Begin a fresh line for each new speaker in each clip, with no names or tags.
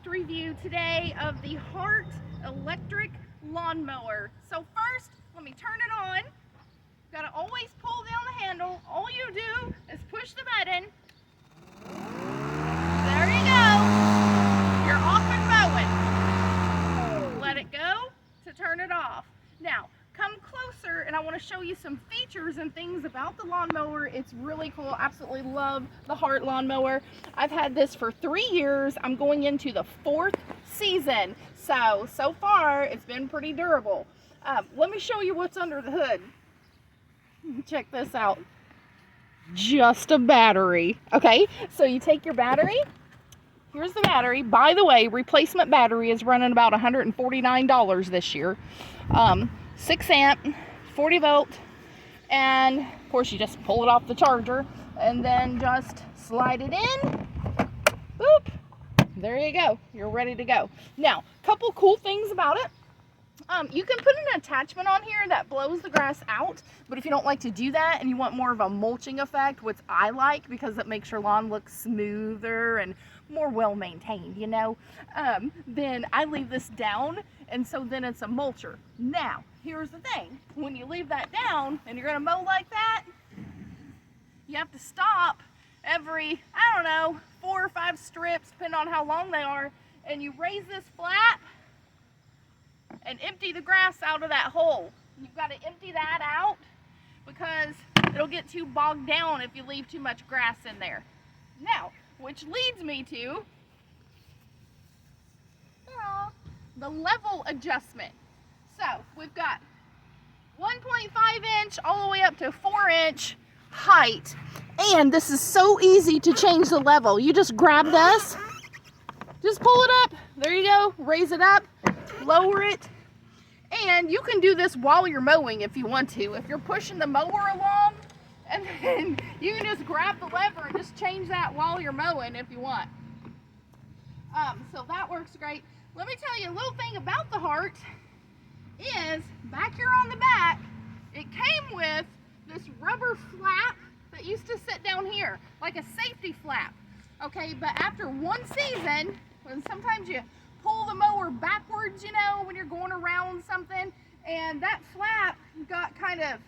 product review today of the Hart electric lawnmower. So first, let me turn it on. Gotta always pull down the handle. All you do is push the button. There you go. You're off and mowing. Let it go to turn it off. Now, come closer and I want to show you some features and things about the lawnmower. It's really cool. Absolutely love the Hart lawnmower. I've had this for 3 years. I'm going into the 4th season. So far it's been pretty durable. Let me show you what's under the hood. Check this out. Just a battery. Okay, so you take your battery. Here's the battery. By the way, replacement battery is running about $149 this year. 6 amp, 40 volt, and of course you just pull it off the charger and then just slide it in. Boop. There you go. You're ready to go. Now, a couple cool things about it. You can put an attachment on here that blows the grass out, but if you don't like to do that and you want more of a mulching effect, which I like because it makes your lawn look smoother and more well maintained, you know, then I leave this down, and so then it's a mulcher. Now, here's the thing. When you leave that down and you're going to mow like that, you have to stop every, I don't know, 4 or 5 strips, depending on how long they are, and you raise this flap and empty the grass out of that hole. You've got to empty that out because it'll get too bogged down if you leave too much grass in there. Now, which leads me to the level adjustment. So we've got 1.5 inch all the way up to 4 inch height, and this is so easy to change the level. You just grab this, just pull it up, there you go, raise it up, lower it, and you can do this while you're mowing if you want to. If you're pushing the mower along, and then you can just grab the lever and just change that while you're mowing if you want. So that works great. Let me tell you a little thing about the Hart is back here on the back, it came with this rubber flap that used to sit down here, like a safety flap. Okay, but after one season, when sometimes you pull the mower backwards, you know, when you're going around something, and that flap got kind of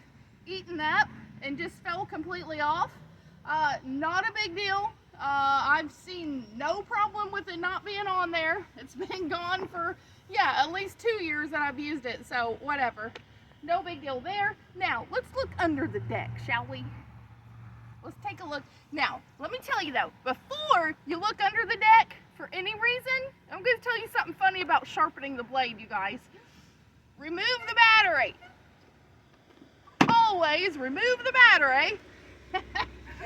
eaten up and just fell completely off. Not a big deal. I've seen no problem with it not being on there. It's been gone for, yeah, at least 2 years that I've used it, so whatever. No big deal there. Now, let's look under the deck, shall we? Let's take a look. Now, let me tell you though, before you look under the deck, for any reason, I'm going to tell you something funny about sharpening the blade, you guys. Remove the battery. Always remove the battery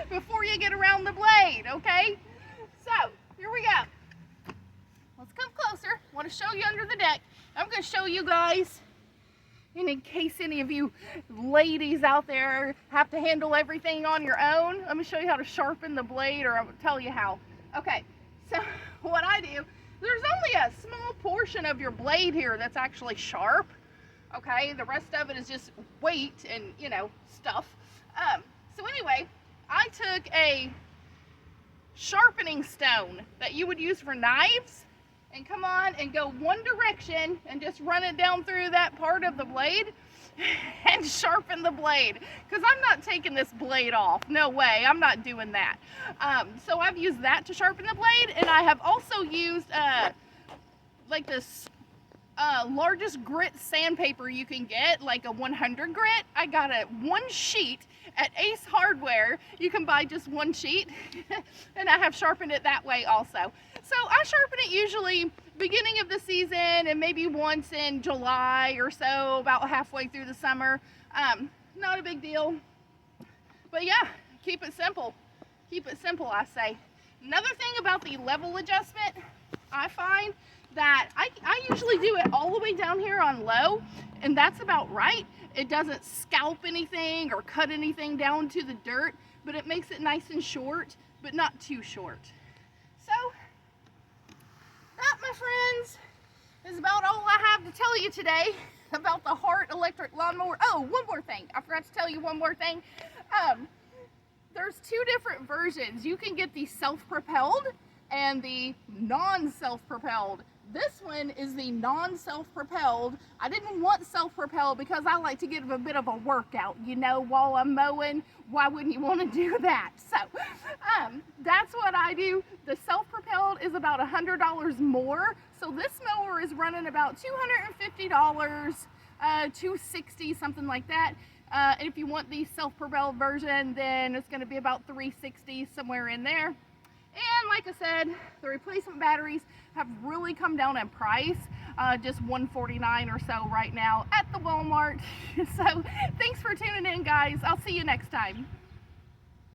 before you get around the blade, okay? So, here we go. Let's come closer. I want to show you under the deck. I'm going to show you guys, and in case any of you ladies out there have to handle everything on your own, let me show you how to sharpen the blade, or I will tell you how. Okay, so what I do, there's only a small portion of your blade here that's actually sharp. Okay, the rest of it is just weight and, you know, stuff. So anyway, I took a sharpening stone that you would use for knives and come on and go one direction and just run it down through that part of the blade and sharpen the blade, because I'm not taking this blade off. No way, I'm not doing that. So I've used that to sharpen the blade, and I have also used like this largest grit sandpaper you can get, like a 100 grit. I got a 1 sheet at Ace Hardware. You can buy just 1 sheet, and I have sharpened it that way also. So I sharpen it usually beginning of the season and maybe once in July or so, about halfway through the summer. Not a big deal, but yeah, keep it simple. Keep it simple, I say. Another thing about the level adjustment, I find that I usually do it all the way down here on low, and that's about right. It doesn't scalp anything or cut anything down to the dirt, but it makes it nice and short, but not too short. So that, my friends, is about all I have to tell you today about the Hart electric lawnmower. Oh, one more thing. I forgot to tell you one more thing. There's 2 different versions. You can get the self-propelled, and the non-self-propelled. This one is the non-self-propelled. I didn't want self-propelled because I like to get a bit of a workout, you know, while I'm mowing. Why wouldn't you want to do that? So that's what I do. The self-propelled is about $100 more. So this mower is running about $250, $260, something like that. And if you want the self-propelled version, then it's going to be about $360, somewhere in there. And like I said, the replacement batteries have really come down in price, just $149 or so right now at the Walmart. So thanks for tuning in, guys. I'll see you next time.